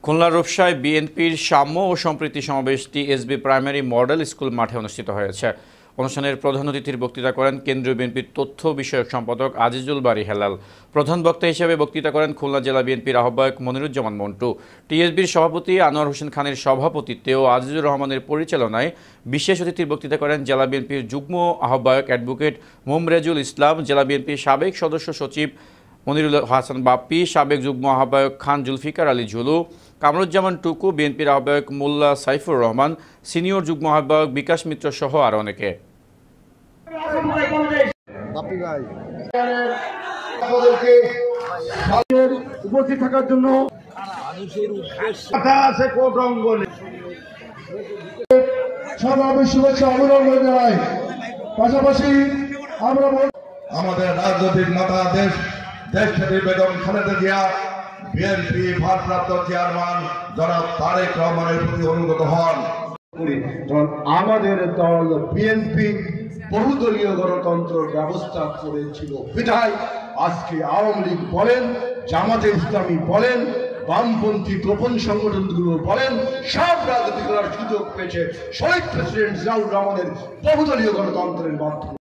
খুলনার রূপসায় বিএনপির সাম্য ও সম্প্রীতি সমাবেশ টিএসবি প্রাইমারি মডেল স্কুল মাঠে অনুষ্ঠিত হয়েছে। অনুষ্ঠানের প্রধান অতিথির বক্তৃতা করেন কেন্দ্রীয় বিএনপির তথ্য বিষয়ক সম্পাদক আজিজুল বারী হেলাল। প্রধান বক্তা হিসেবে বক্তৃতা করেন খুলনা জেলা বিএনপির আহ্বায়ক মনিরুজ্জামান মন্টু। টিএসবির সভাপতি আনোয়ার হোসেন খানের সভাপতিত্বে ও আজিজুর রহমানের পরিচালনায় বিশেষ অতিথির বক্তৃতা করেন জেলা বিএনপির যুগ্ম আহ্বায়ক অ্যাডভোকেট মোমরেজুল ইসলাম, জেলা বিএনপির সাবেক সদস্য সচিব মনিরুল হাসান বাপ্পি, সাবেক যুগ্ম আহ্বায়ক খান জুলফিকার আলী ঝুলু, কামরুজ্জামান টুকু, বিএনপির আহ্বায়ক মোল্লা সাইফুর রহমান, সিনিয়র যুগ্ম আহ্বায়ক বিকাশ মিত্র সহ আরও অনেকে। উপস্থিত থাকার জন্য শুভেচ্ছা অভিনন্দন জানাই। পাশাপাশি আমরা আমাদের রাজনৈতিক নেতা দেশনেত্রী বেগম খালেদা জিয়া, বিএনপি ভারপ্রাপ্ত চেয়ারম্যান জনাব তারেক রহমানের প্রতি অনুগত হন। আমাদের দল বিএনপি বহুদলীয় গণতন্ত্র ব্যবস্থা করেছিল বিধায় আজকে আওয়ামী লীগ বলেন, জামাতে ইসলামী বলেন, বামপন্থী গোপন সংগঠনগুলো বলেন, সব রাজনীতি করার সুযোগ পেয়েছে শহীদ প্রেসিডেন্ট জিয়াউর রহমানের বহুদলীয় গণতন্ত্রের মাধ্যমে।